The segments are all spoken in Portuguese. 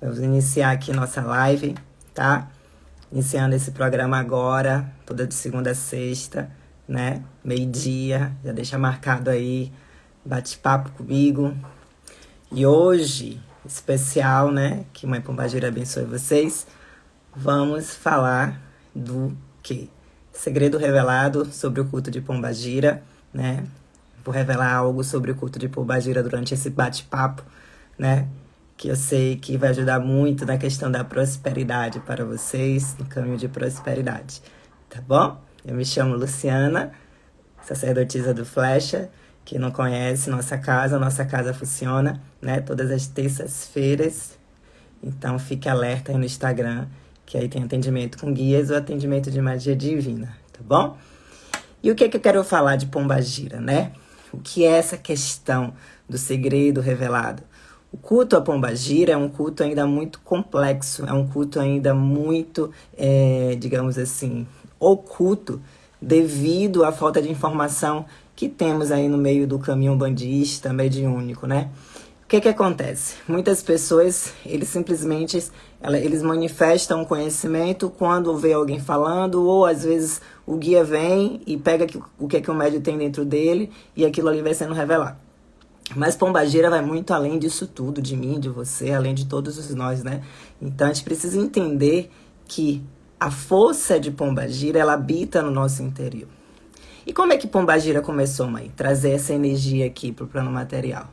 Vamos iniciar aqui nossa live, tá? Iniciando esse programa agora, toda de segunda a sexta, né? Meio-dia, já deixa marcado aí, bate-papo comigo. E hoje, especial, né? Que Mãe Pombagira abençoe vocês. Vamos falar do quê? Segredo revelado sobre o culto de Pombagira, né? Vou revelar algo sobre o culto de Pombagira durante esse bate-papo, né? Que eu sei que vai ajudar muito na questão da prosperidade para vocês, no caminho de prosperidade, tá bom? Eu me chamo Luciana, sacerdotisa do Flecha. Quem não conhece nossa casa funciona, né? Todas as terças-feiras. Então fique alerta aí no Instagram, que aí tem atendimento com guias ou atendimento de magia divina, tá bom? E o que eu quero falar de Pombagira, né? O que é essa questão do segredo revelado? O culto a Pombagira é um culto ainda muito complexo, é um culto ainda muito, digamos assim, oculto, devido à falta de informação que temos aí no meio do caminho bandista, mediúnico, né? O que acontece? Muitas pessoas, eles simplesmente, eles manifestam conhecimento quando vê alguém falando, ou às vezes o guia vem e pega o que o médium tem dentro dele e aquilo ali vai sendo revelado. Mas Pombagira vai muito além disso tudo, de mim, de você, além de todos nós, né? Então a gente precisa entender que a força de Pombagira, ela habita no nosso interior. E como é que Pombagira começou, mãe? Trazer essa energia aqui para o plano material.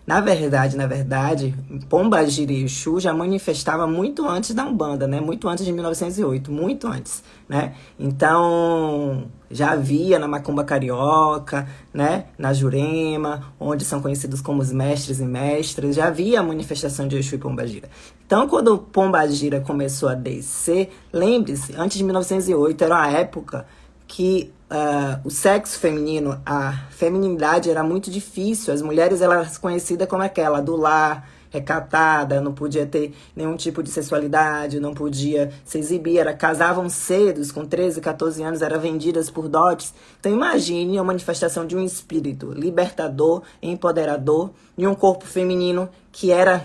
Na verdade, Pombagira e Exu já manifestava muito antes da Umbanda, né? Muito antes de 1908, muito antes, né? Então, já havia na Macumba Carioca, né? Na Jurema, onde são conhecidos como os mestres e mestras, já havia a manifestação de Exu e Pombagira. Então, quando Pombagira começou a descer, lembre-se, antes de 1908, era a época que o sexo feminino, a feminilidade era muito difícil. As mulheres eram conhecidas como aquela do lar, recatada, não podia ter nenhum tipo de sexualidade, não podia se exibir, casavam cedo, com 13, 14 anos, eram vendidas por dotes. Então imagine a manifestação de um espírito libertador, empoderador, e um corpo feminino que era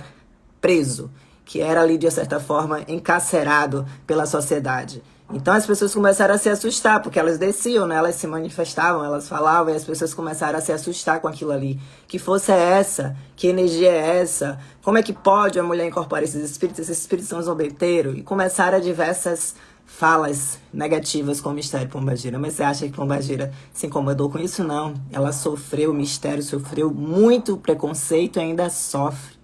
preso, que era ali, de certa forma, encarcerado pela sociedade. Então as pessoas começaram a se assustar, porque elas desciam, né? Elas se manifestavam, elas falavam, e as pessoas começaram a se assustar com aquilo ali. Que força é essa? Que energia é essa? Como é que pode a mulher incorporar esses espíritos? Esses espíritos são zombeteiros. E começaram diversas falas negativas com o mistério Pombagira. Mas você acha que Pombagira se incomodou com isso? Não. Ela sofreu o mistério, sofreu muito preconceito e ainda sofre.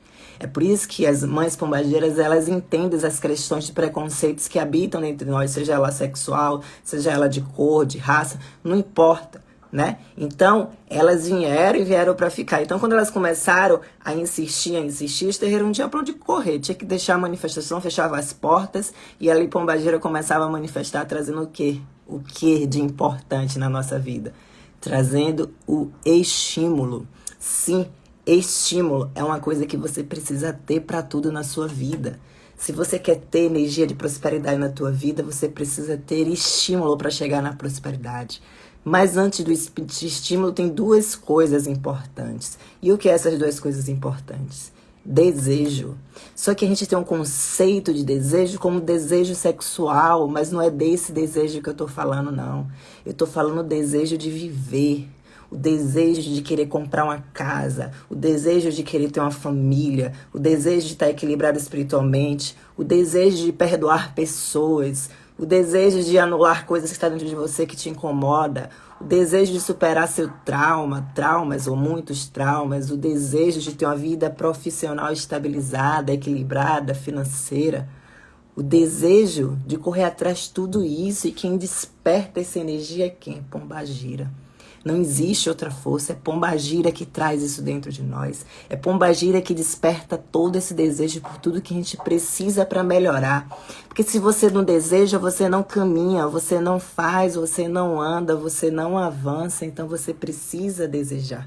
É por isso que as mães pombageiras, elas entendem as questões de preconceitos que habitam entre nós, seja ela sexual, seja ela de cor, de raça, não importa, né? Então, elas vieram para ficar. Então, quando elas começaram a insistir, os terreiros não tinham para onde correr, tinha que deixar a manifestação, fechava as portas, e ali Pombagira começava a manifestar, trazendo o quê? O que de importante na nossa vida? Trazendo o estímulo. Sim, estímulo é uma coisa que você precisa ter para tudo na sua vida. Se você quer ter energia de prosperidade na tua vida, você precisa ter estímulo para chegar na prosperidade. Mas antes do estímulo tem duas coisas importantes. E o que é essas duas coisas importantes? Desejo. Só que a gente tem um conceito de desejo como desejo sexual, mas não é desse desejo que eu tô falando, não. Eu tô falando desejo de viver. O desejo de querer comprar uma casa, o desejo de querer ter uma família, o desejo de estar equilibrado espiritualmente, o desejo de perdoar pessoas, o desejo de anular coisas que estão dentro de você que te incomoda, o desejo de superar seu traumas ou muitos traumas, o desejo de ter uma vida profissional estabilizada, equilibrada, financeira, o desejo de correr atrás de tudo isso, e quem desperta essa energia é quem? Pombagira. Não existe outra força, é Pombagira que traz isso dentro de nós. É Pombagira que desperta todo esse desejo por tudo que a gente precisa para melhorar. Porque se você não deseja, você não caminha, você não faz, você não anda, você não avança, então você precisa desejar.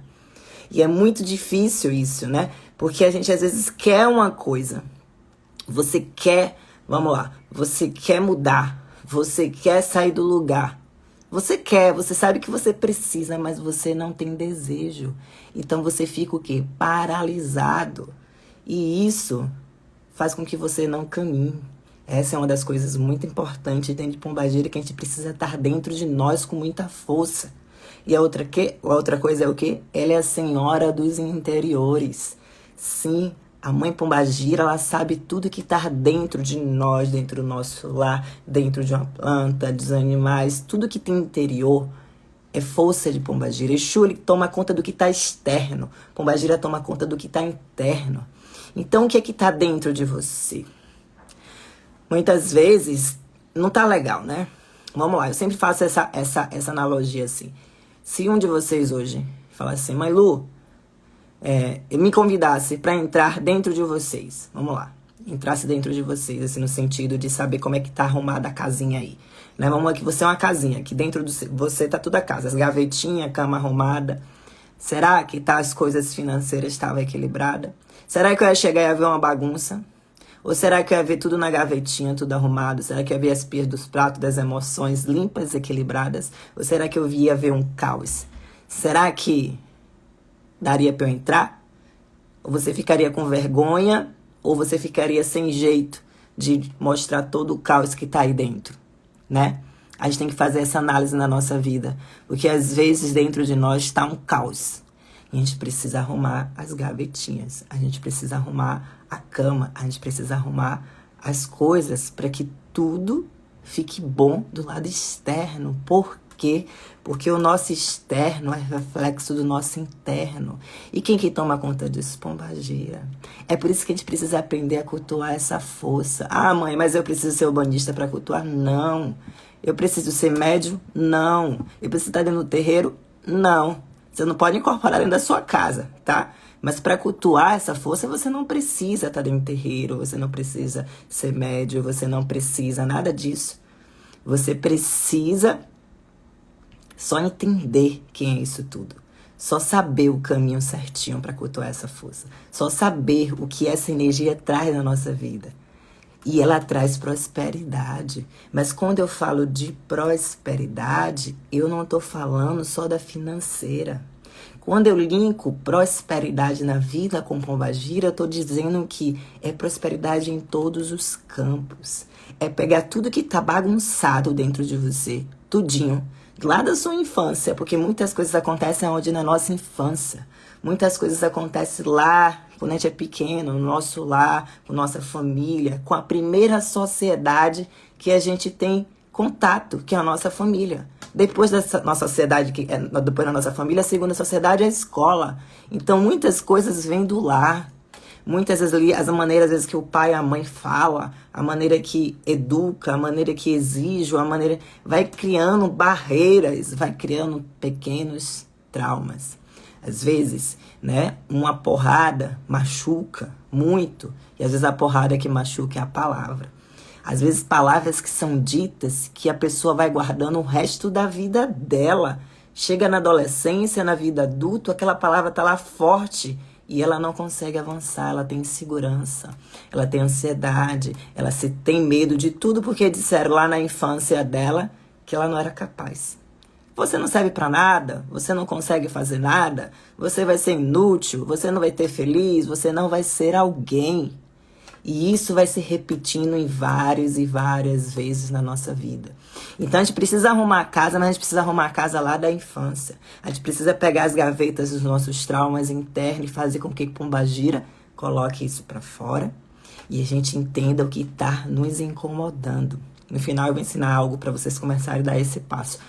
E é muito difícil isso, né? Porque a gente às vezes quer uma coisa. Você quer, vamos lá, você quer mudar, você quer sair do lugar. Você quer, você sabe que você precisa, mas você não tem desejo. Então você fica o quê? Paralisado. E isso faz com que você não caminhe. Essa é uma das coisas muito importantes dentro de Pombagira, que a gente precisa estar dentro de nós com muita força. E a outra coisa é o quê? Ela é a senhora dos interiores. Sim, a mãe Pombagira, ela sabe tudo que está dentro de nós, dentro do nosso lar, dentro de uma planta, dos animais, tudo que tem interior é força de Pombagira. Exu, ele toma conta do que está externo. Pombagira toma conta do que está interno. Então, o que é que está dentro de você? Muitas vezes, não tá legal, né? Vamos lá, eu sempre faço essa analogia assim. Se um de vocês hoje falar assim, mãe Lu, me convidasse para entrar dentro de vocês, vamos lá, entrasse dentro de vocês, assim, no sentido de saber como é que tá arrumada a casinha aí, né? Vamos lá, que você é uma casinha, que dentro de você tá tudo a casa, as gavetinhas, cama arrumada. Será que tá, as coisas financeiras estavam equilibradas? Será que eu ia chegar e ia ver uma bagunça? Ou será que eu ia ver tudo na gavetinha, tudo arrumado? Será que eu ia ver as pias dos pratos, das emoções limpas, equilibradas? Ou será que eu ia ver um caos? Será que daria para eu entrar? Ou você ficaria com vergonha? Ou você ficaria sem jeito de mostrar todo o caos que tá aí dentro, né? A gente tem que fazer essa análise na nossa vida. Porque às vezes dentro de nós está um caos. E a gente precisa arrumar as gavetinhas. A gente precisa arrumar a cama. A gente precisa arrumar as coisas para que tudo fique bom do lado externo. Por quê? Porque o nosso externo é reflexo do nosso interno. E quem que toma conta disso? Pombagira. É por isso que a gente precisa aprender a cultuar essa força. Ah, mãe, mas eu preciso ser umbandista para cultuar? Não. Eu preciso ser médium? Não. Eu preciso estar dentro do terreiro? Não. Você não pode incorporar dentro da sua casa, tá? Mas para cultuar essa força, você não precisa estar dentro do terreiro, você não precisa ser médium, você não precisa nada disso. Você precisa só entender quem é isso tudo. Só saber o caminho certinho para cultuar essa força. Só saber o que essa energia traz na nossa vida. E ela traz prosperidade. Mas quando eu falo de prosperidade, eu não estou falando só da financeira. Quando eu linko prosperidade na vida com Pombagira, eu estou dizendo que é prosperidade em todos os campos. É pegar tudo que está bagunçado dentro de você, tudinho, lá da sua infância, porque muitas coisas acontecem onde na nossa infância. Muitas coisas acontecem lá, quando a gente é pequeno, no nosso lar, com nossa família, com a primeira sociedade que a gente tem contato, que é a nossa família. Depois da nossa sociedade, depois da nossa família, a segunda sociedade é a escola. Então, muitas coisas vêm do lar. Muitas vezes, as maneiras às vezes, que o pai e a mãe falam, a maneira que educa, a maneira que exige, a maneira... vai criando barreiras, vai criando pequenos traumas. Às vezes, né, uma porrada machuca muito, e às vezes a porrada que machuca é a palavra. Às vezes palavras que são ditas que a pessoa vai guardando o resto da vida dela. Chega na adolescência, na vida adulta, aquela palavra está lá forte e ela não consegue avançar, ela tem insegurança, ela tem ansiedade, ela tem medo de tudo porque disseram lá na infância dela que ela não era capaz. Você não serve para nada, você não consegue fazer nada, você vai ser inútil, você não vai ter feliz, você não vai ser alguém. E isso vai se repetindo em várias e várias vezes na nossa vida. Então a gente precisa arrumar a casa, mas a gente precisa arrumar a casa lá da infância. A gente precisa pegar as gavetas dos nossos traumas internos e fazer com que Pombagira coloque isso para fora e a gente entenda o que está nos incomodando. No final eu vou ensinar algo para vocês começarem a dar esse passo.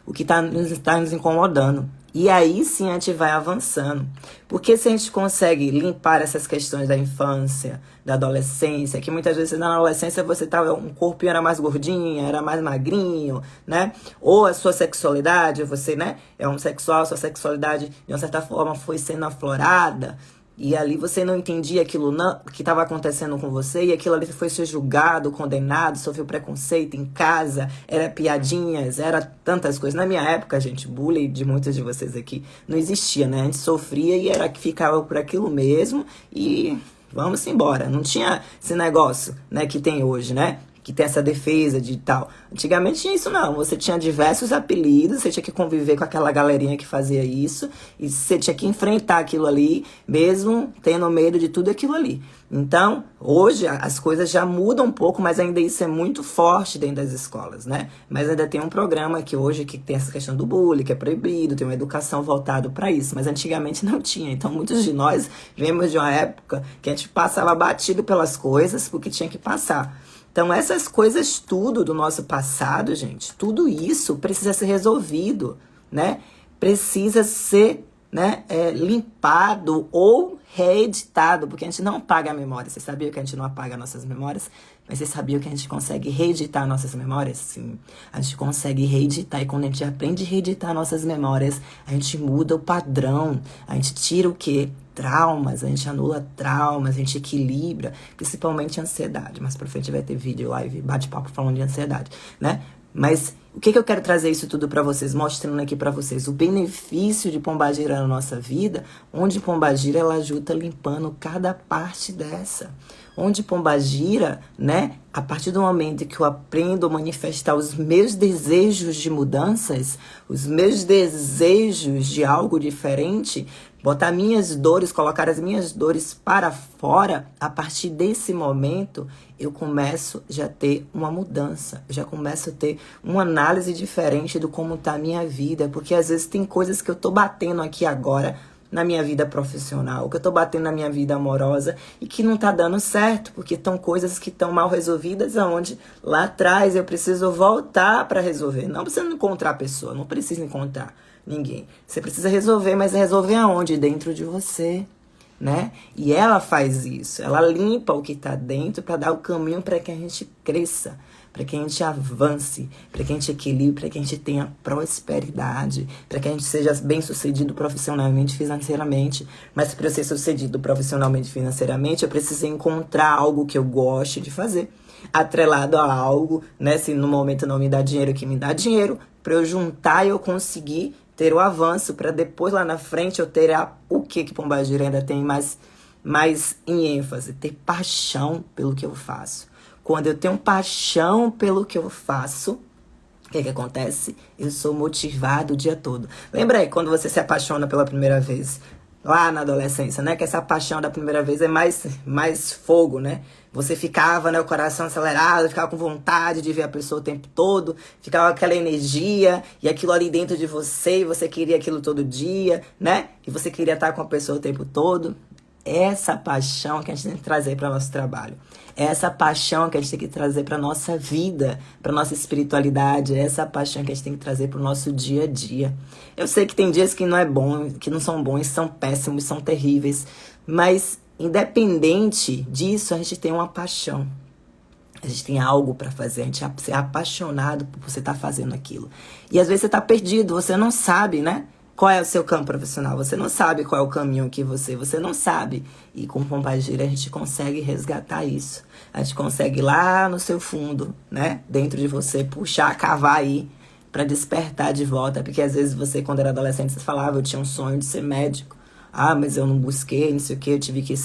O que está nos incomodando. E aí sim a gente vai avançando. Porque se a gente consegue limpar essas questões da infância, da adolescência, que muitas vezes na adolescência você tava, um corpinho era mais gordinho, era mais magrinho, né? Ou a sua sexualidade, você, né, é homossexual, sua sexualidade de uma certa forma foi sendo aflorada. E ali você não entendia aquilo que estava acontecendo com você, e aquilo ali foi ser julgado, condenado, sofreu preconceito em casa, era piadinhas, era tantas coisas. Na minha época, gente, bullying de muitos de vocês aqui não existia, né? A gente sofria e era que ficava por aquilo mesmo e vamos embora. Não tinha esse negócio, né, que tem hoje, né? que tem essa defesa de tal. Antigamente tinha isso não, você tinha diversos apelidos, você tinha que conviver com aquela galerinha que fazia isso, e você tinha que enfrentar aquilo ali, mesmo tendo medo de tudo aquilo ali. Então, hoje as coisas já mudam um pouco, mas ainda isso é muito forte dentro das escolas, né? Mas ainda tem um programa que hoje que tem essa questão do bullying, que é proibido, tem uma educação voltada para isso, mas antigamente não tinha. Então, muitos de nós vemos de uma época que a gente passava batido pelas coisas porque tinha que passar. Então, essas coisas tudo do nosso passado, gente, tudo isso precisa ser resolvido, né? Precisa ser, né, limpado ou reeditado, porque a gente não apaga a memória. Você sabia que a gente não apaga nossas memórias? Mas você sabia que a gente consegue reeditar nossas memórias? Sim, a gente consegue reeditar. E quando a gente aprende a reeditar nossas memórias, a gente muda o padrão. A gente tira o quê? Traumas, a gente anula traumas, a gente equilibra, principalmente a ansiedade. Mas pra frente vai ter vídeo, live, bate-papo falando de ansiedade, né? Mas o que eu quero trazer isso tudo para vocês, mostrando aqui para vocês o benefício de Pombagira na nossa vida, onde Pombagira ela ajuda limpando cada parte dessa. Onde Pombagira, né, a partir do momento que eu aprendo a manifestar os meus desejos de mudanças, os meus desejos de algo diferente, botar minhas dores, colocar as minhas dores para fora, a partir desse momento eu começo já a ter uma mudança, eu já começo a ter uma análise diferente do como está a minha vida, porque às vezes tem coisas que eu tô batendo aqui agora na minha vida profissional, que eu tô batendo na minha vida amorosa e que não tá dando certo, porque estão coisas que estão mal resolvidas, aonde lá atrás eu preciso voltar para resolver. Não precisa encontrar a pessoa, não precisa encontrar ninguém. Você precisa resolver, mas resolver aonde? Dentro de você, né? E ela faz isso, ela limpa o que tá dentro para dar o caminho para que a gente cresça, para que a gente avance, para que a gente equilibre, para que a gente tenha prosperidade, para que a gente seja bem-sucedido profissionalmente, financeiramente. Mas para eu ser sucedido profissionalmente, financeiramente, eu preciso encontrar algo que eu goste de fazer, atrelado a algo, né? Se no momento não me dá dinheiro, que me dá dinheiro, para eu juntar e eu conseguir ter o avanço, para depois lá na frente eu ter o que Pombagira ainda tem mais em ênfase, ter paixão pelo que eu faço. Quando eu tenho paixão pelo que eu faço, o que acontece? Eu sou motivado o dia todo. Lembra aí quando você se apaixona pela primeira vez, lá na adolescência, né? Que essa paixão da primeira vez é mais fogo, né? Você ficava, né, o coração acelerado, ficava com vontade de ver a pessoa o tempo todo, ficava aquela energia e aquilo ali dentro de você, e você queria aquilo todo dia, né? E você queria estar com a pessoa o tempo todo. Essa paixão que a gente tem que trazer para o nosso trabalho. Essa paixão que a gente tem que trazer para a nossa vida, para a nossa espiritualidade. Essa paixão que a gente tem que trazer para o nosso dia a dia. Eu sei que tem dias que não é bom, que não são bons, são péssimos, são terríveis. Mas, independente disso, a gente tem uma paixão. A gente tem algo para fazer, a gente é apaixonado por você estar fazendo aquilo. E às vezes você está perdido, você não sabe, né? Qual é o seu campo profissional? Você não sabe qual é o caminho que você não sabe. E com Pombagira a gente consegue resgatar isso. A gente consegue ir lá no seu fundo, né? Dentro de você, puxar, cavar aí para despertar de volta. Porque às vezes você, quando era adolescente, você falava, eu tinha um sonho de ser médico. Ah, mas eu não busquei, não sei o quê. Eu tive que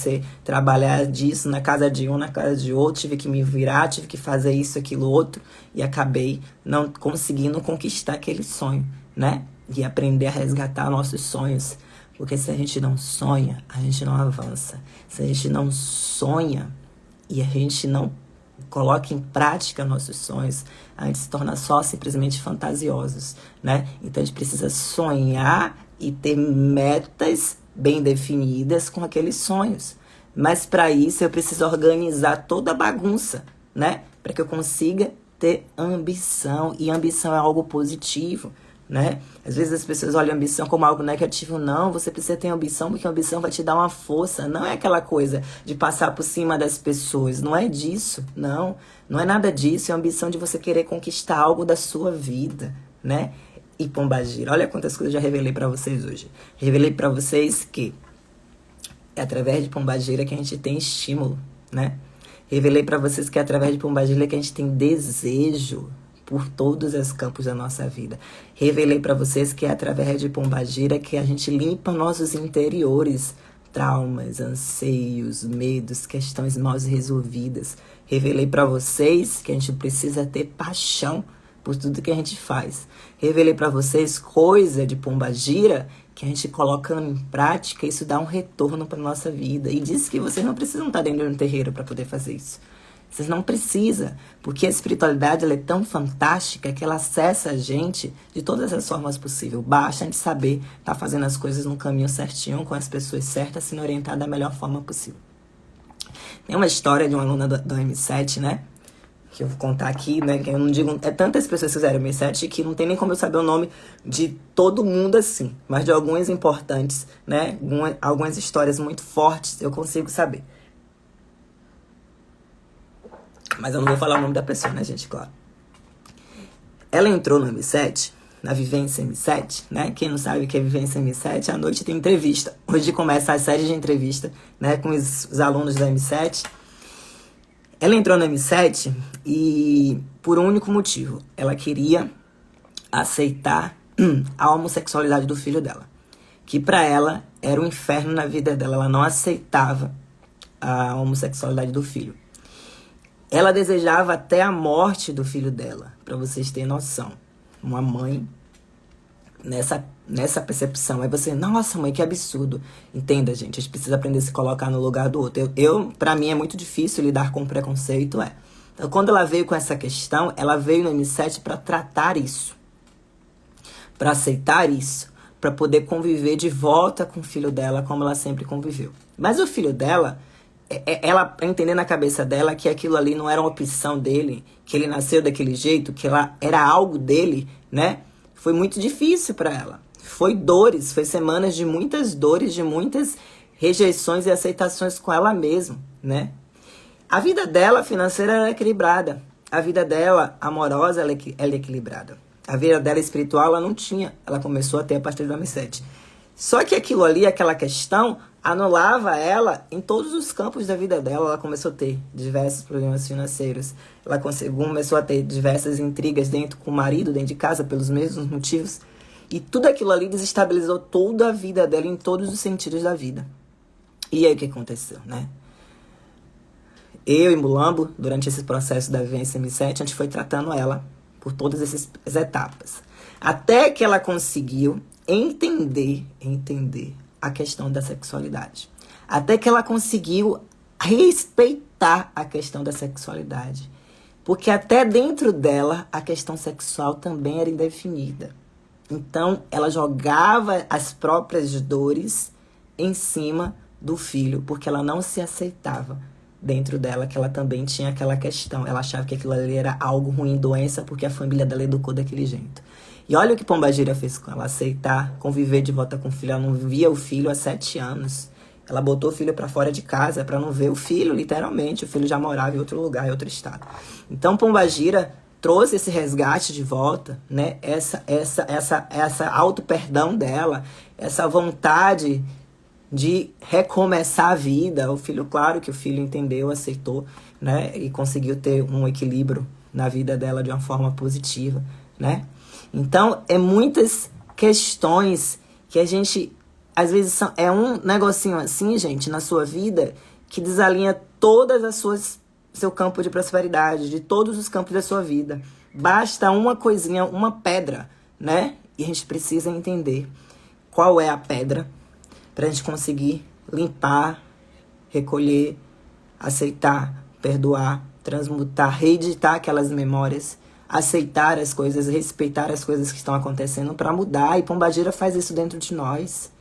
trabalhar disso na casa de um, na casa de outro. Tive que me virar, tive que fazer isso, aquilo, outro. E acabei não conseguindo conquistar aquele sonho, né? E aprender a resgatar nossos sonhos. Porque se a gente não sonha, a gente não avança. Se a gente não sonha e a gente não coloca em prática nossos sonhos, a gente se torna só simplesmente fantasiosos, né? Então a gente precisa sonhar e ter metas bem definidas com aqueles sonhos. Mas para isso eu preciso organizar toda a bagunça, né? Para que eu consiga ter ambição. E ambição é algo positivo, né? Às vezes as pessoas olham a ambição como algo negativo. Não, você precisa ter ambição, porque a ambição vai te dar uma força. Não é aquela coisa de passar por cima das pessoas. Não é disso, não. Não é nada disso. É a ambição de você querer conquistar algo da sua vida, né? E Pombagira, olha quantas coisas eu já revelei pra vocês hoje. Revelei pra vocês que é através de Pombagira que a gente tem estímulo, né? Revelei pra vocês que é através de Pombagira que a gente tem desejo por todos os campos da nossa vida. Revelei para vocês que é através de Pombagira que a gente limpa nossos interiores, traumas, anseios, medos, questões mal resolvidas. Revelei para vocês que a gente precisa ter paixão por tudo que a gente faz. Revelei para vocês coisa de pombagira que a gente coloca em prática e isso dá um retorno para nossa vida. E disse que vocês não precisam estar dentro de um terreiro para poder fazer isso. Vocês não precisam, porque a espiritualidade ela é tão fantástica que ela acessa a gente de todas as formas possíveis. Basta a gente saber estar fazendo as coisas no caminho certinho, com as pessoas certas, sendo orientar da melhor forma possível. Tem uma história de uma aluna do M7, né? Que eu vou contar aqui, né? Que eu não digo... É tantas pessoas que fizeram M7 que não tem nem como eu saber o nome de todo mundo assim. Mas de alguns importantes, né? Algumas histórias muito fortes eu consigo saber. Mas eu não vou falar o nome da pessoa, né, gente? Claro. Ela entrou no M7, na Vivência M7, né? Quem não sabe o que é Vivência M7, à noite tem entrevista. Hoje começa a série de entrevista, né? Com os alunos da M7. Ela entrou no M7 e por um único motivo. Ela queria aceitar a homossexualidade do filho dela. Que pra ela era um inferno na vida dela. Ela não aceitava a homossexualidade do filho. Ela desejava até a morte do filho dela, para vocês terem noção. Uma mãe, nessa percepção, aí você, nossa mãe, que absurdo. Entenda, gente, a gente precisa aprender a se colocar no lugar do outro. Para mim, é muito difícil lidar com preconceito, Então, quando ela veio com essa questão, ela veio no M7 para tratar isso. Para aceitar isso. Para poder conviver de volta com o filho dela, como ela sempre conviveu. Mas o filho dela... ela entender na cabeça dela que aquilo ali não era uma opção dele, que ele nasceu daquele jeito, que ela era algo dele, né? Foi muito difícil para ela. Foi dores, foi semanas de muitas dores, de muitas rejeições e aceitações com ela mesma, né? A vida dela financeira era equilibrada. A vida dela amorosa, ela é equilibrada. A vida dela espiritual, ela não tinha. Ela começou a ter a partir do M7. Só que aquilo ali, aquela questão... anulava ela em todos os campos da vida dela. Ela começou a ter diversos problemas financeiros. Ela começou a ter diversas intrigas dentro com o marido, dentro de casa, pelos mesmos motivos. E tudo aquilo ali desestabilizou toda a vida dela em todos os sentidos da vida. E aí o que aconteceu, né? Eu e Mulambo, durante esse processo da Vivência M7, a gente foi tratando ela por todas essas etapas. Até que ela conseguiu entender a questão da sexualidade. Até que ela conseguiu respeitar a questão da sexualidade. Porque até dentro dela, a questão sexual também era indefinida. Então, ela jogava as próprias dores em cima do filho, porque ela não se aceitava dentro dela, que ela também tinha aquela questão. Ela achava que aquilo ali era algo ruim, doença, porque a família dela educou daquele jeito. E olha o que Pombagira fez com ela, aceitar, conviver de volta com o filho. Ela não via o filho há 7 anos. Ela botou o filho para fora de casa para não ver o filho, literalmente. O filho já morava em outro lugar, em outro estado. Então, Pombagira trouxe esse resgate de volta, né? Essa auto-perdão dela, essa vontade de recomeçar a vida. O filho, claro que o filho entendeu, aceitou, né? E conseguiu ter um equilíbrio na vida dela de uma forma positiva, né? Então, é muitas questões que a gente, às vezes, é um negocinho assim, gente, na sua vida, que desalinha todas as seu campo de prosperidade, de todos os campos da sua vida. Basta uma coisinha, uma pedra, né? E a gente precisa entender qual é a pedra para a gente conseguir limpar, recolher, aceitar, perdoar, transmutar, reeditar aquelas memórias, aceitar as coisas, respeitar as coisas que estão acontecendo para mudar. E Pombagira faz isso dentro de nós.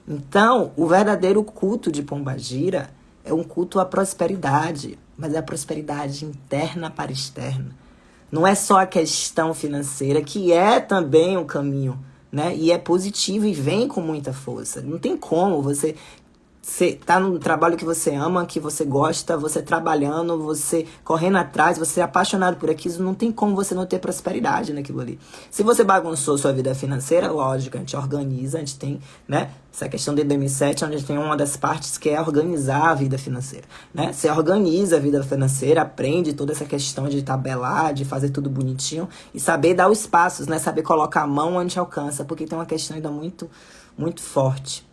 Então, o verdadeiro culto de Pombagira é um culto à prosperidade, mas é a prosperidade interna para externa. Não é só a questão financeira, que é também um caminho, né? E é positivo e vem com muita força. Não tem como você tá no trabalho que você ama, que você gosta, você trabalhando, você correndo atrás, você é apaixonado por aquilo, não tem como você não ter prosperidade naquilo ali. Se você bagunçou sua vida financeira, lógico, a gente organiza, a gente tem, né, essa questão de 2007, onde a gente tem uma das partes que é organizar a vida financeira, né? Você organiza a vida financeira, aprende toda essa questão de tabelar, de fazer tudo bonitinho e saber dar os passos, né? Saber colocar a mão onde alcança, porque tem uma questão ainda muito, muito forte.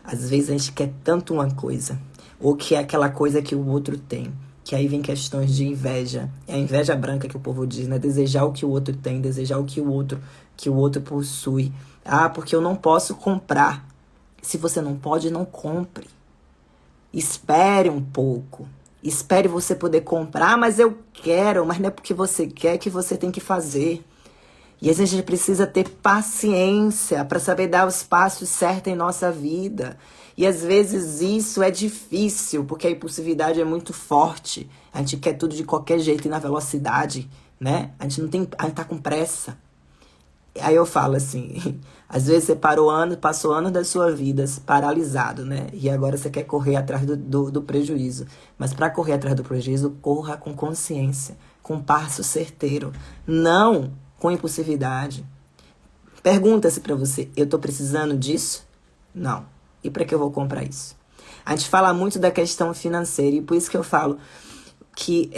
Às vezes a gente quer tanto uma coisa, ou que é aquela coisa que o outro tem, que aí vem questões de inveja. É a inveja branca que o povo diz, né? Desejar o que o outro tem, desejar o que o outro possui. Ah, porque eu não posso comprar. Se você não pode, não compre. Espere um pouco. Espere você poder comprar, mas eu quero, mas não é porque você quer que você tem que fazer. E a gente precisa ter paciência para saber dar os passos certos em nossa vida. E às vezes isso é difícil, porque a impulsividade é muito forte. A gente quer tudo de qualquer jeito e na velocidade, né? A gente tá com pressa. Aí eu falo assim, às vezes você passou anos da sua vida paralisado, né? E agora você quer correr atrás do prejuízo. Mas para correr atrás do prejuízo, corra com consciência, com passo certeiro. Não com impulsividade. Pergunta-se para você, eu tô precisando disso? Não. E para que eu vou comprar isso? A gente fala muito da questão financeira e por isso que eu falo que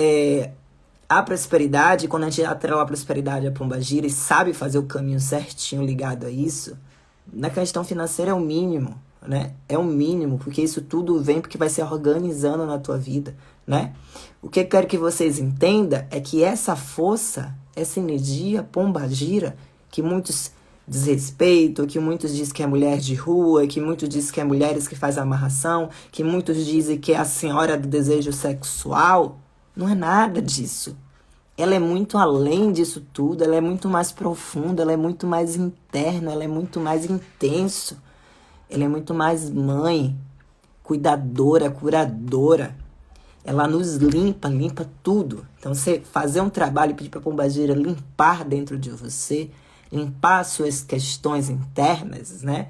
a prosperidade, quando a gente atrela a prosperidade à pombagira e sabe fazer o caminho certinho ligado a isso, na questão financeira é o mínimo, né? É o mínimo, porque isso tudo vem porque vai se organizando na tua vida, né? O que eu quero que vocês entendam é que essa força, essa energia pombagira, que muitos desrespeitam, que muitos dizem que é mulher de rua, que muitos dizem que é mulheres que faz amarração, que muitos dizem que é a senhora do desejo sexual, não é nada disso. Ela é muito além disso tudo, ela é muito mais profunda, ela é muito mais interna, ela é muito mais intenso. Ela é muito mais mãe, cuidadora, curadora. Ela nos limpa tudo. Então, você fazer um trabalho e pedir para a pombagira limpar dentro de você, limpar as suas questões internas, né?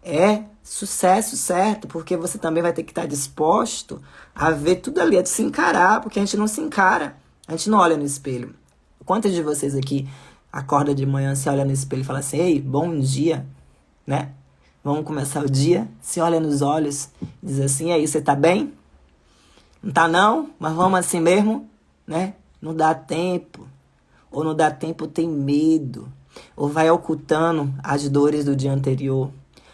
É sucesso certo, porque você também vai ter que estar disposto a ver tudo ali, a se encarar, porque a gente não se encara, a gente não olha no espelho. Quantos de vocês aqui acorda de manhã, se olha no espelho e fala assim, ei, bom dia, né? Vamos começar o dia, se olha nos olhos e diz assim, e aí, você tá bem? Não tá não? Mas vamos assim mesmo, né? Não dá tempo. Ou não dá tempo, tem medo. Ou vai ocultando as dores do dia anterior.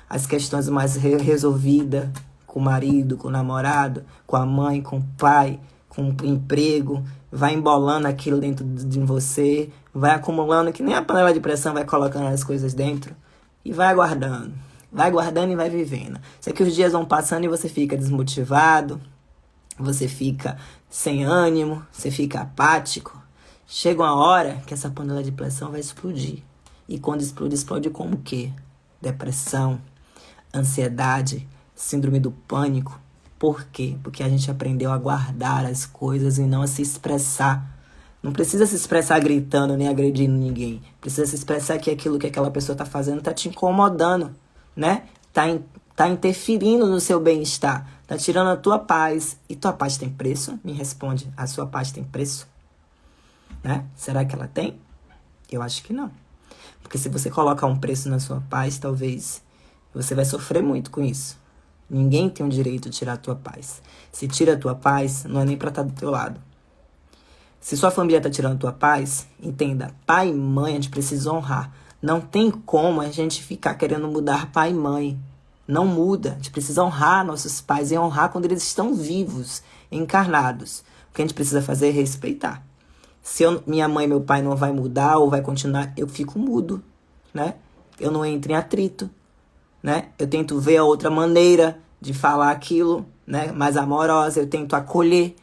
As questões mais resolvidas com o marido, com o namorado, com a mãe, com o pai, com o emprego. Vai embolando aquilo dentro de você. Vai acumulando, que nem a panela de pressão, vai colocando as coisas dentro. E vai aguardando. Vai guardando e vai vivendo. Só que os dias vão passando e você fica desmotivado. Você fica sem ânimo, você fica apático. Chega uma hora que essa panela de pressão vai explodir. E quando explode, explode como o quê? Depressão, ansiedade, síndrome do pânico. Por quê? Porque a gente aprendeu a guardar as coisas e não a se expressar. Não precisa se expressar gritando nem agredindo ninguém. Precisa se expressar que aquilo que aquela pessoa está fazendo está te incomodando, né? Tá interferindo no seu bem-estar. Tá tirando a tua paz. E tua paz tem preço? Me responde. A sua paz tem preço? Né? Será que ela tem? Eu acho que não. Porque se você colocar um preço na sua paz, talvez você vai sofrer muito com isso. Ninguém tem o direito de tirar a tua paz. Se tira a tua paz, não é nem pra estar do teu lado. Se sua família tá tirando a tua paz, entenda, pai e mãe a gente precisa honrar. Não tem como a gente ficar querendo mudar pai e mãe. Não muda. A gente precisa honrar nossos pais e honrar quando eles estão vivos, encarnados. O que a gente precisa fazer é respeitar. Se minha mãe e meu pai não vai mudar ou vai continuar, eu fico mudo, né? Eu não entro em atrito, né? Eu tento ver a outra maneira de falar aquilo, né? Mais amorosa, eu tento acolher,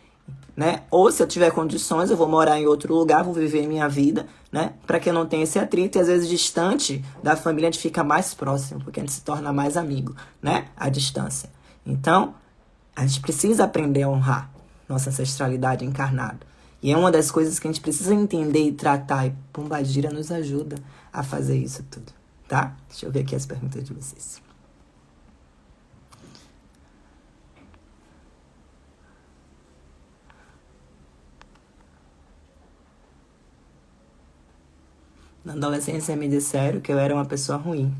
né? Ou se eu tiver condições, eu vou morar em outro lugar, vou viver minha vida, né? Para que eu não tenha esse atrito e às vezes distante da família a gente fica mais próximo, porque a gente se torna mais amigo, né? À distância. Então, a gente precisa aprender a honrar nossa ancestralidade encarnada. E é uma das coisas que a gente precisa entender e tratar. E pombagira nos ajuda a fazer isso tudo, tá? Deixa eu ver aqui as perguntas de vocês. Na adolescência me disseram que eu era uma pessoa ruim.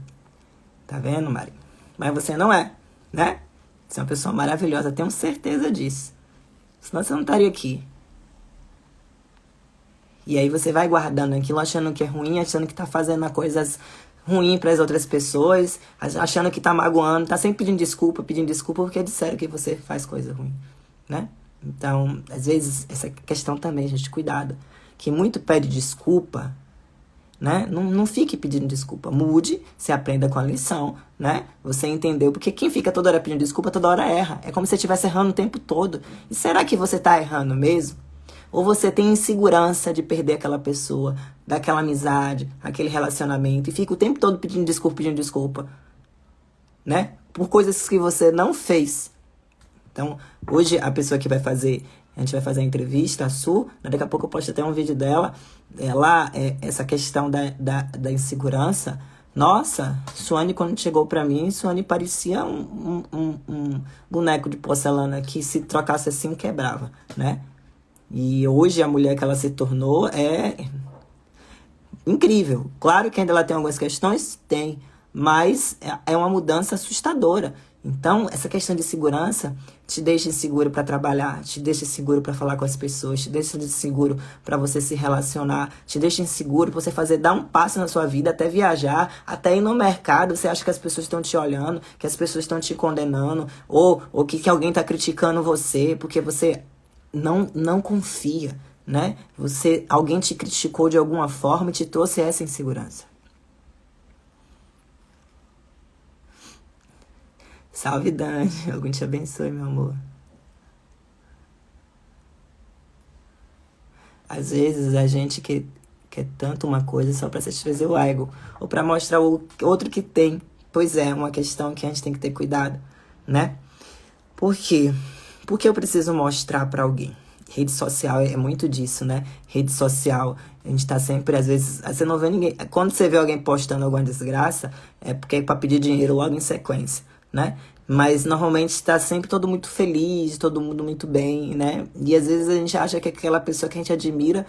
Tá vendo, Mari? Mas você não é, né? Você é uma pessoa maravilhosa, tenho certeza disso. Senão você não estaria aqui. E aí você vai guardando aquilo, achando que é ruim, achando que tá fazendo coisas ruins para as outras pessoas, achando que tá magoando, tá sempre pedindo desculpa, porque disseram que você faz coisa ruim, né? Então, às vezes, essa questão também, gente, cuidado. Que muito pede desculpa, né? Não fique pedindo desculpa. Mude, se aprenda com a lição, né? Você entendeu. Porque quem fica toda hora pedindo desculpa, toda hora erra. É como se você estivesse errando o tempo todo. E será que você tá errando mesmo? Ou você tem insegurança de perder aquela pessoa, daquela amizade, aquele relacionamento, e fica o tempo todo pedindo desculpa, né? Por coisas que você não fez. Então, hoje a pessoa que vai fazer, a gente vai fazer a entrevista, a Su, daqui a pouco eu posto até um vídeo dela, essa questão da insegurança. Nossa, Suane, quando chegou pra mim, Suane parecia um boneco de porcelana que se trocasse assim quebrava, né? E hoje a mulher que ela se tornou é incrível. Claro que ainda ela tem algumas questões, tem, mas é uma mudança assustadora. Então, essa questão de segurança te deixa inseguro para trabalhar, te deixa inseguro para falar com as pessoas, te deixa inseguro para você se relacionar, te deixa inseguro para você dar um passo na sua vida, até viajar, até ir no mercado. Você acha que as pessoas estão te olhando, que as pessoas estão te condenando, ou que alguém está criticando você, porque você não confia, né? Alguém te criticou de alguma forma e te trouxe essa insegurança. Salve, Dani. Alguém te abençoe, meu amor. Às vezes a gente quer tanto uma coisa só pra satisfazer o ego, ou pra mostrar o outro que tem. Pois é, uma questão que a gente tem que ter cuidado, né? Por quê? Porque eu preciso mostrar pra alguém. Rede social é muito disso, né? Rede social, a gente tá sempre, às vezes, você não vê ninguém. Quando você vê alguém postando alguma desgraça, é porque é pra pedir dinheiro logo em sequência, né? Mas normalmente tá sempre todo muito feliz, todo mundo muito bem, né? E às vezes a gente acha que aquela pessoa que a gente admira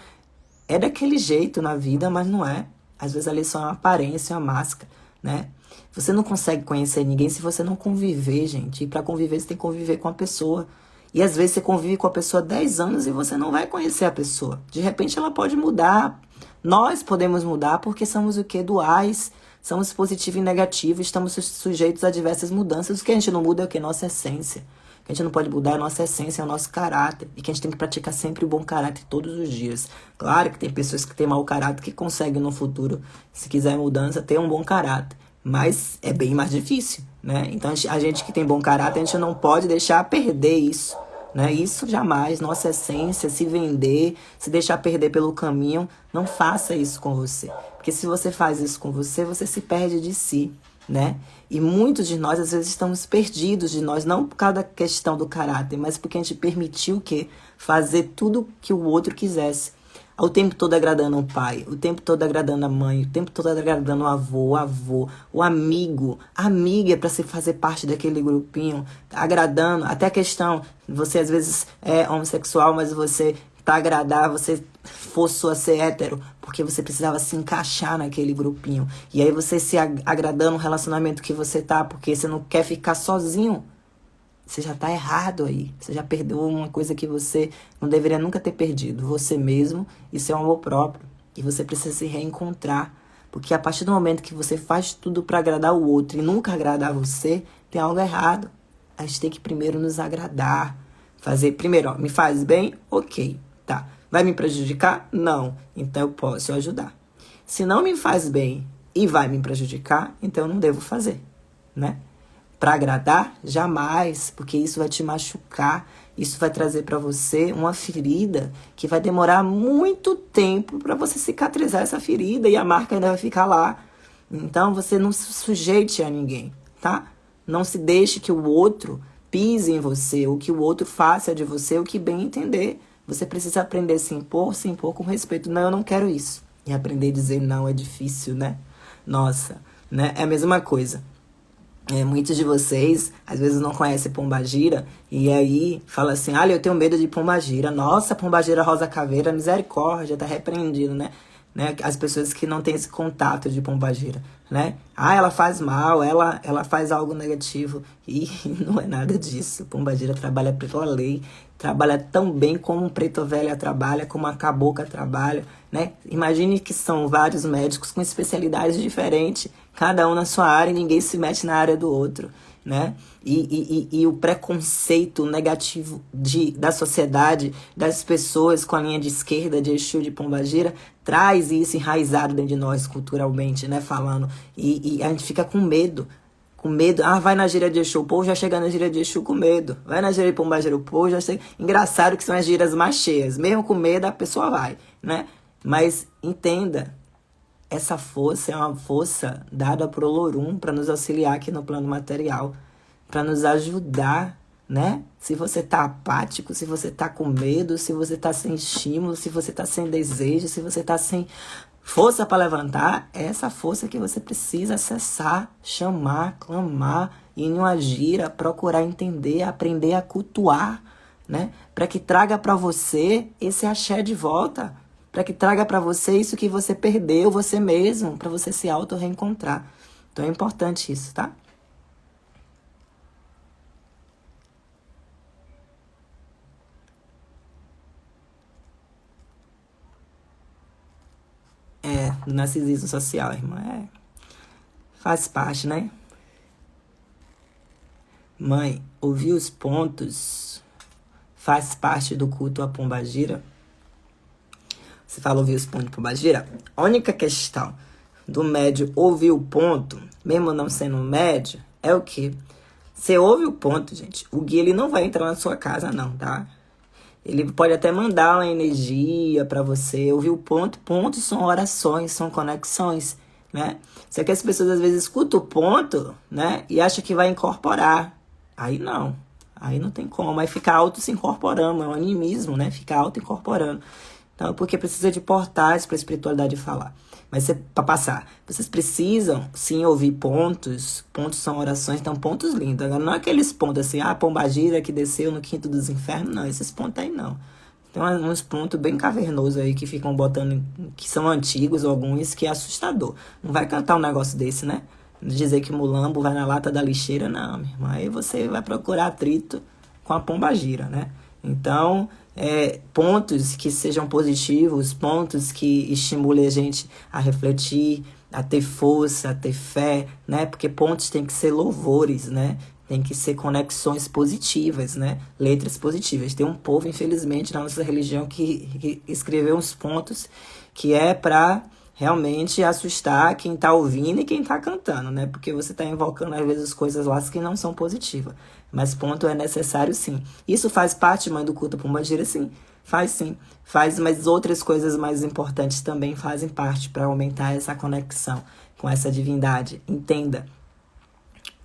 é daquele jeito na vida, mas não é. Às vezes ali só é uma aparência, uma máscara, né? Você não consegue conhecer ninguém se você não conviver, gente. E pra conviver, você tem que conviver com a pessoa. E às vezes você convive com a pessoa 10 anos e você não vai conhecer a pessoa. De repente ela pode mudar. Nós podemos mudar porque somos o quê? Duais. Somos positivo e negativo. Estamos sujeitos a diversas mudanças. O que a gente não muda é o quê? Nossa essência. O que a gente não pode mudar é a nossa essência, é o nosso caráter. E que a gente tem que praticar sempre o bom caráter todos os dias. Claro que tem pessoas que têm mau caráter que conseguem no futuro, se quiser mudança, ter um bom caráter. Mas é bem mais difícil, né? Então a gente que tem bom caráter, a gente não pode deixar perder isso, né? Isso jamais, nossa essência, se vender, se deixar perder pelo caminho, não faça isso com você. Porque se você faz isso com você, você se perde de si, né? E muitos de nós, às vezes, estamos perdidos de nós, não por causa da questão do caráter, mas porque a gente permitiu o quê? Fazer tudo que o outro quisesse. O tempo todo agradando o pai, o tempo todo agradando a mãe, o tempo todo agradando o avô, o amigo. A amiga para se fazer parte daquele grupinho, agradando. Até a questão, você às vezes é homossexual, mas você tá agradar, você forçou a ser hétero, porque você precisava se encaixar naquele grupinho. E aí você se agradando no relacionamento que você tá, porque você não quer ficar sozinho. Você já tá errado aí. Você já perdeu uma coisa que você não deveria nunca ter perdido. Você mesmo e seu amor próprio. E você precisa se reencontrar. Porque a partir do momento que você faz tudo pra agradar o outro e nunca agradar você, tem algo errado. A gente tem que primeiro nos agradar. Fazer primeiro, ó, me faz bem? Ok, tá. Vai me prejudicar? Não. Então eu posso ajudar. Se não me faz bem e vai me prejudicar, então eu não devo fazer, né? Para agradar? Jamais, porque isso vai te machucar, isso vai trazer para você uma ferida que vai demorar muito tempo para você cicatrizar essa ferida e a marca ainda vai ficar lá. Então você não se sujeite a ninguém, tá? Não se deixe que o outro pise em você, ou que o outro faça de você o que bem entender. Você precisa aprender a se impor com respeito. Não, eu não quero isso. E aprender a dizer não é difícil, né? Nossa, né? É a mesma coisa. Muitos de vocês, às vezes, não conhecem Pombagira, e aí fala assim, eu tenho medo de Pombagira. Nossa, Pombagira Rosa Caveira, misericórdia, tá repreendido, né? As pessoas que não têm esse contato de Pombagira, né? Ela faz mal, ela faz algo negativo. E não é nada disso. Pombagira trabalha pela lei, trabalha tão bem como um preto velha trabalha, como uma cabocla trabalha, né? Imagine que são vários médicos com especialidades diferentes, cada um na sua área e ninguém se mete na área do outro. né? E o preconceito negativo da sociedade, das pessoas com a linha de esquerda de Exu, de Pombagira, traz isso enraizado dentro de nós culturalmente, né? Falando. E a gente fica com medo. Com medo. Ah, vai na gira de Exu, o povo já chega na gira de Exu com medo. Vai na gira de Pombagira, o povo já chega. Engraçado que são as giras mais cheias. Mesmo com medo, a pessoa vai, né? Mas entenda, essa força é uma força dada por Olorum para nos auxiliar aqui no plano material, para nos ajudar, né? Se você tá apático, se você tá com medo, se você tá sem estímulo, se você tá sem desejo, se você tá sem força para levantar, é essa força que você precisa acessar, chamar, clamar, ir em uma gira, procurar entender, aprender a cultuar, né? Para que traga para você esse axé de volta, para que traga para você isso que você perdeu, você mesmo, para você se auto-reencontrar. Então é importante isso, tá? Do narcisismo social, irmã. Faz parte, né? Mãe, ouvir os pontos faz parte do culto à Pombagira? Você fala ouvir os pontos de Pombagira? A única questão do médio ouvir o ponto, mesmo não sendo médio, é o quê? Você ouve o ponto, gente. O guia ele não vai entrar na sua casa, não, tá? Ele pode até mandar uma energia para você. Ouvir o ponto. Pontos são orações, são conexões, né? Só que as pessoas às vezes escutam o ponto, né? E acham que vai incorporar. Aí não. Aí não tem como. Aí fica auto se incorporando. É um animismo, né? Fica auto incorporando. Então, porque precisa de portais para a espiritualidade falar. Mas para passar, vocês precisam sim ouvir pontos. Pontos são orações, então pontos lindos. Agora, não é aqueles pontos assim, Pombagira que desceu no quinto dos infernos. Não, esses pontos aí não. Tem uns pontos bem cavernosos aí que ficam botando, que são antigos, alguns, que é assustador. Não vai cantar um negócio desse, né? Dizer que Mulambo vai na lata da lixeira, não, meu irmão. Aí você vai procurar atrito com a Pombagira, né? Então, pontos que sejam positivos, pontos que estimulem a gente a refletir, a ter força, a ter fé, né? Porque pontos tem que ser louvores, né? Tem que ser conexões positivas, né? Letras positivas. Tem um povo, infelizmente, na nossa religião que escreveu uns pontos que é para realmente assustar quem tá ouvindo e quem tá cantando, né? Porque você tá invocando, às vezes, coisas lá que não são positivas. Mas ponto é necessário, sim. Isso faz parte, mãe, do culto Pombagira, sim. Faz, sim. Faz, mas outras coisas mais importantes também fazem parte para aumentar essa conexão com essa divindade. Entenda.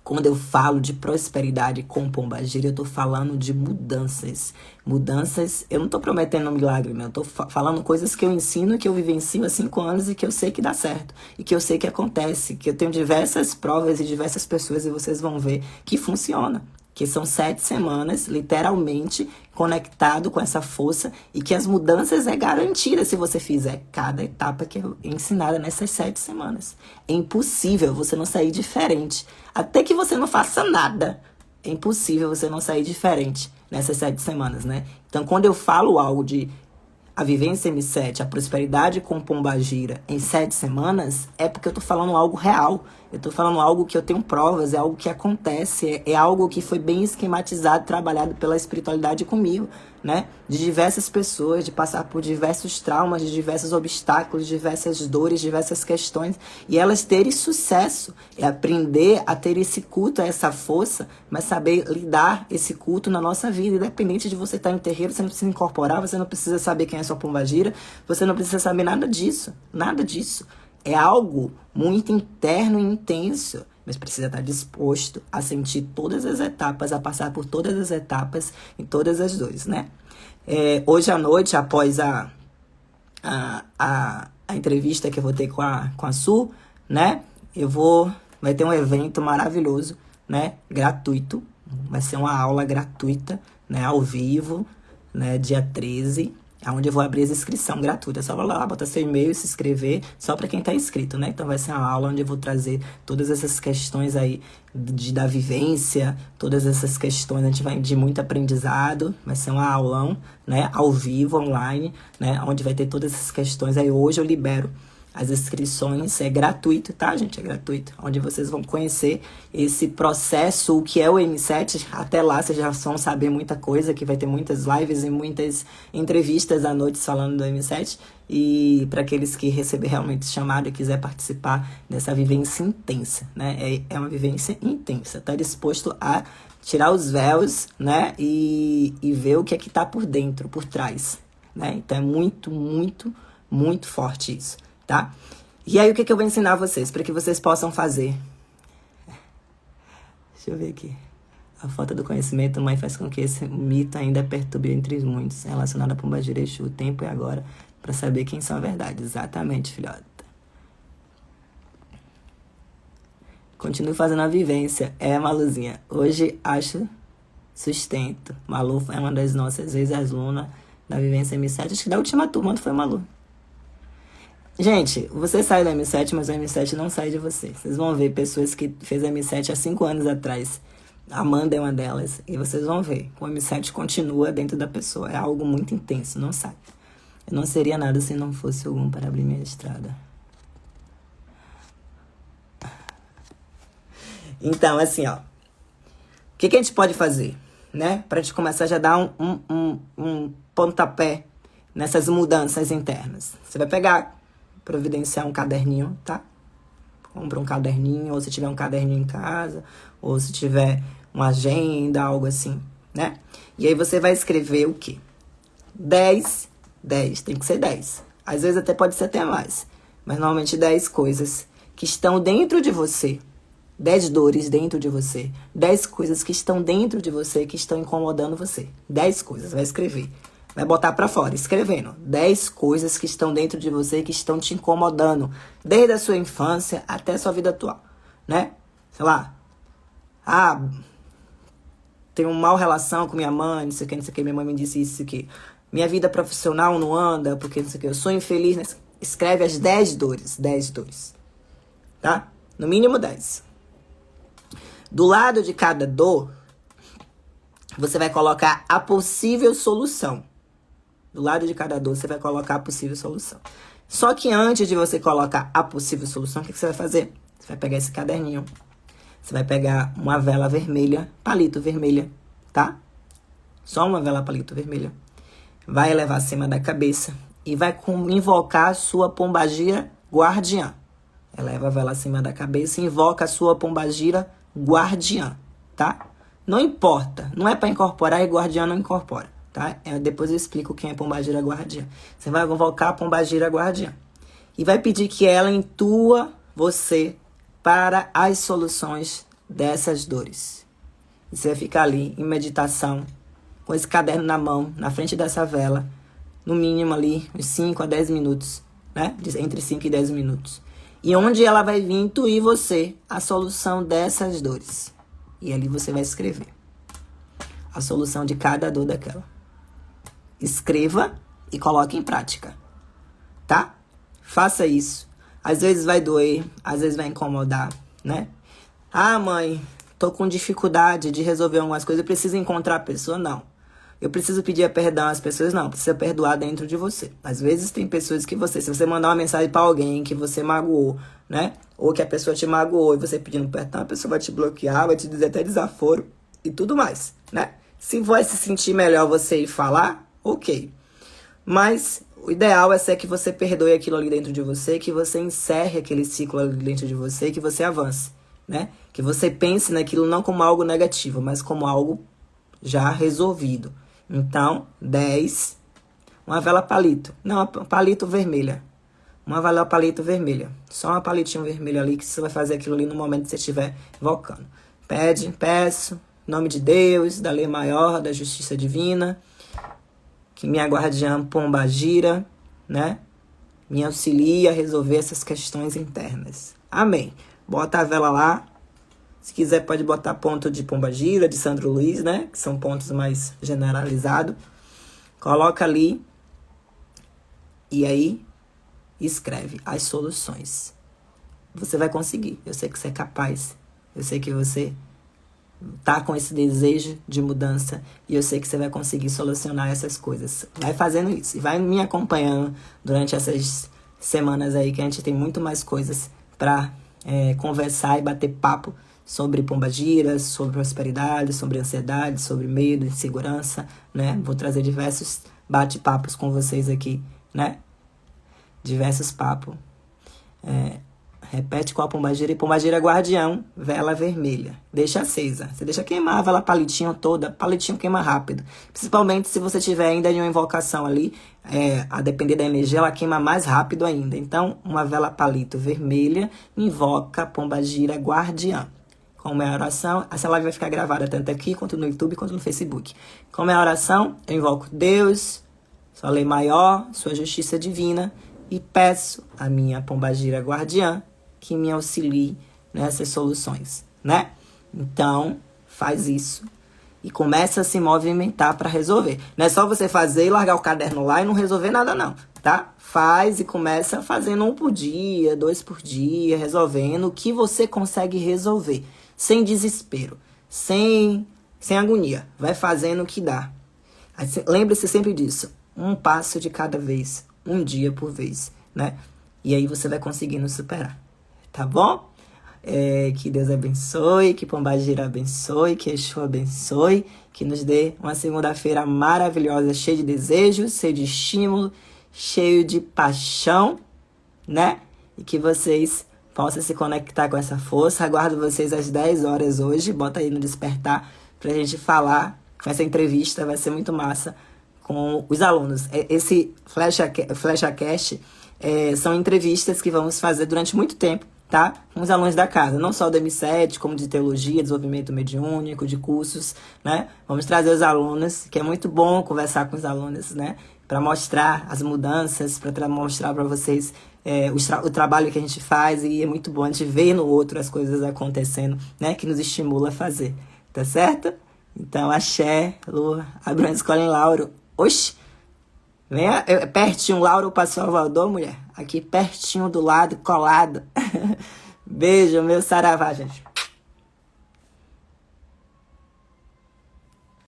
Quando eu falo de prosperidade com Pombagira, eu tô falando de mudanças. Mudanças, eu não tô prometendo um milagre, né? Eu tô falando coisas que eu ensino, que eu vivencio há 5 anos e que eu sei que dá certo. E que eu sei que acontece. Que eu tenho diversas provas e diversas pessoas e vocês vão ver que funciona. Que são 7 semanas, literalmente, conectado com essa força e que as mudanças é garantida se você fizer cada etapa que é ensinada nessas 7 semanas. É impossível você não sair diferente. Até que você não faça nada, é impossível você não sair diferente nessas 7 semanas, né? Então, quando eu falo algo de a vivência M7, a prosperidade com Pombagira em 7 semanas, é porque eu tô falando algo real. Eu tô falando algo que eu tenho provas, é algo que acontece, é algo que foi bem esquematizado, trabalhado pela espiritualidade comigo, né? De diversas pessoas, de passar por diversos traumas, de diversos obstáculos, diversas dores, diversas questões, e elas terem sucesso. É aprender a ter esse culto, essa força, mas saber lidar esse culto na nossa vida, independente de você estar em terreiro, você não precisa incorporar, você não precisa saber quem é sua Pombagira, você não precisa saber nada disso, nada disso. É algo muito interno e intenso, mas precisa estar disposto a sentir todas as etapas, a passar por todas as etapas e todas as dores, né? Hoje à noite, após a entrevista que eu vou ter com a Su, né? Vai ter um evento maravilhoso, né? Gratuito. Vai ser uma aula gratuita, né? Ao vivo, né? Dia 13. Onde eu vou abrir as inscrições gratuitas. É só lá, botar seu e-mail e se inscrever, só para quem tá inscrito, né? Então vai ser uma aula onde eu vou trazer todas essas questões aí da vivência, todas essas questões, a gente vai de muito aprendizado, vai ser uma aulão, né? Ao vivo, online, né? Onde vai ter todas essas questões. Aí hoje eu libero As inscrições é gratuito, tá, gente? É gratuito. Onde vocês vão conhecer esse processo, o que é o M7. Até lá vocês já vão saber muita coisa, que vai ter muitas lives e muitas entrevistas à noite falando do M7. E para aqueles que receber realmente chamado e quiser participar dessa vivência intensa, né? É uma vivência intensa. Tá disposto a tirar os véus, né? E ver o que é que tá por dentro, por trás, né? Então é muito, muito, muito forte isso, tá? E aí o que é que eu vou ensinar vocês, para que vocês possam fazer? Deixa eu ver aqui. A falta do conhecimento, mãe, faz com que esse mito ainda perturbe entre os muitos, relacionado a Pombagira e Exu. O tempo é agora para saber quem são a verdade. Exatamente, filhota. Continue fazendo a vivência. Maluzinha. Hoje acho sustento. Malu é uma das nossas ex-alunas da vivência M7. Acho que da última turma foi Malu. Gente, você sai do M7, mas o M7 não sai de você. Vocês vão ver pessoas que fez M7 há 5 anos atrás. A Amanda é uma delas. E vocês vão ver. O M7 continua dentro da pessoa. É algo muito intenso. Não sai. Eu não seria nada se não fosse algum para abrir minha estrada. Então, assim, ó. O que a gente pode fazer, né? Pra gente começar já a dar um pontapé nessas mudanças internas. Você vai pegar, providenciar um caderninho, tá? Compra um caderninho, ou se tiver um caderninho em casa, ou se tiver uma agenda, algo assim, né? E aí você vai escrever o quê? 10, tem que ser 10. Às vezes até pode ser até mais. Mas normalmente 10 coisas que estão dentro de você. 10 dores dentro de você. 10 coisas que estão dentro de você, que estão incomodando você. 10 coisas, vai escrever. Vai botar pra fora, escrevendo. 10 coisas que estão dentro de você, que estão te incomodando. Desde a sua infância até a sua vida atual, né? Sei lá. Tenho uma mal relação com minha mãe, não sei o que, minha mãe me disse isso aqui. Minha vida profissional não anda, porque não sei o que, eu sou infeliz. Né? Escreve as 10 dores, 10 dores. Tá? No mínimo 10. Do lado de cada dor, você vai colocar a possível solução. Do lado de cada dor, você vai colocar a possível solução. Só que antes de você colocar a possível solução, o que você vai fazer? Você vai pegar esse caderninho. Você vai pegar uma vela vermelha, palito vermelha, tá? Só uma vela palito vermelha. Vai levar acima da cabeça e vai invocar a sua pombagira guardiã. Eleva a vela acima da cabeça e invoca a sua pombagira guardiã, tá? Não importa, não é para incorporar e guardiã não incorpora, tá? Depois eu explico quem é pombagira guardiã. Você vai invocar a pombagira guardiã e vai pedir que ela intua você para as soluções dessas dores. Você vai ficar ali em meditação, com esse caderno na mão, na frente dessa vela, no mínimo ali uns 5 a 10 minutos, né? Entre 5 e 10 minutos. E onde ela vai vir intuir você a solução dessas dores. E ali você vai escrever a solução de cada dor daquela. Escreva e coloque em prática, tá? Faça isso. Às vezes vai doer, às vezes vai incomodar, né? Mãe, tô com dificuldade de resolver algumas coisas, eu preciso encontrar a pessoa? Não. Eu preciso pedir perdão às pessoas? Não, precisa perdoar dentro de você. Às vezes tem pessoas que se você mandar uma mensagem pra alguém que você magoou, né? Ou que a pessoa te magoou e você pedindo perdão, a pessoa vai te bloquear, vai te dizer até desaforo e tudo mais, né? Se vai se sentir melhor você ir falar, ok. Mas o ideal é ser que você perdoe aquilo ali dentro de você, que você encerre aquele ciclo ali dentro de você, que você avance, né? Que você pense naquilo não como algo negativo, mas como algo já resolvido. Então, 10, uma vela palito. Não, palito vermelha. Uma vela palito vermelha. Só uma palitinho vermelho ali, que você vai fazer aquilo ali no momento que você estiver invocando. Peço, em nome de Deus, da lei maior, da justiça divina, que minha guardiã pombagira, né, me auxilie a resolver essas questões internas. Amém. Bota a vela lá. Se quiser, pode botar ponto de pombagira, de Sandro Luiz, né? Que são pontos mais generalizados. Coloca ali. E aí, escreve as soluções. Você vai conseguir. Eu sei que você é capaz. Eu sei que você tá com esse desejo de mudança. E eu sei que você vai conseguir solucionar essas coisas. Vai fazendo isso. E vai me acompanhando durante essas semanas aí que a gente tem muito mais coisas para conversar e bater papo sobre pombagira, sobre prosperidade, sobre ansiedade, sobre medo, insegurança, né? Vou trazer diversos bate-papos com vocês aqui, né? Diversos papos. Repete qual pombagira. E pombagira é guardião, vela vermelha. Deixa acesa. Você deixa queimar a vela palitinho toda. Palitinho queima rápido. Principalmente se você tiver ainda em uma invocação ali, a depender da energia, ela queima mais rápido ainda. Então, uma vela palito vermelha invoca a pombagira guardiã. Como é a oração? Essa live vai ficar gravada tanto aqui, quanto no YouTube, quanto no Facebook. Como é a oração? Eu invoco Deus, sua lei maior, sua justiça divina, e peço a minha pombagira guardiã que me auxilie nessas soluções, né? Então, faz isso e começa a se movimentar para resolver. Não é só você fazer e largar o caderno lá e não resolver nada não, tá? Faz e começa fazendo 1 por dia, 2 por dia, resolvendo o que você consegue resolver, sem desespero, sem agonia. Vai fazendo o que dá. Lembre-se sempre disso, 1 passo de cada vez, 1 dia por vez, né? E aí você vai conseguindo superar. Tá bom? Que Deus abençoe, que pombagira abençoe, que Exu abençoe, que nos dê uma segunda-feira maravilhosa, cheia de desejos, cheia de estímulo, cheio de paixão, né? E que vocês possam se conectar com essa força. Aguardo vocês às 10 horas hoje, bota aí no despertar pra gente falar com essa entrevista, vai ser muito massa com os alunos. Esse FlechaCast são entrevistas que vamos fazer durante muito tempo, tá? Com os alunos da casa, não só do M7, como de teologia, desenvolvimento mediúnico, de cursos, né? Vamos trazer os alunos, que é muito bom conversar com os alunos, né? Para mostrar as mudanças, para mostrar para vocês o trabalho que a gente faz, e é muito bom a gente ver no outro as coisas acontecendo, né? Que nos estimula a fazer, tá certo? Então, axé, Lua, abre uma escola em Lauro. Oxi! Venha, pertinho, Lauro para Salvador, mulher. Aqui pertinho do lado, colado. Beijo, meu saravá, gente.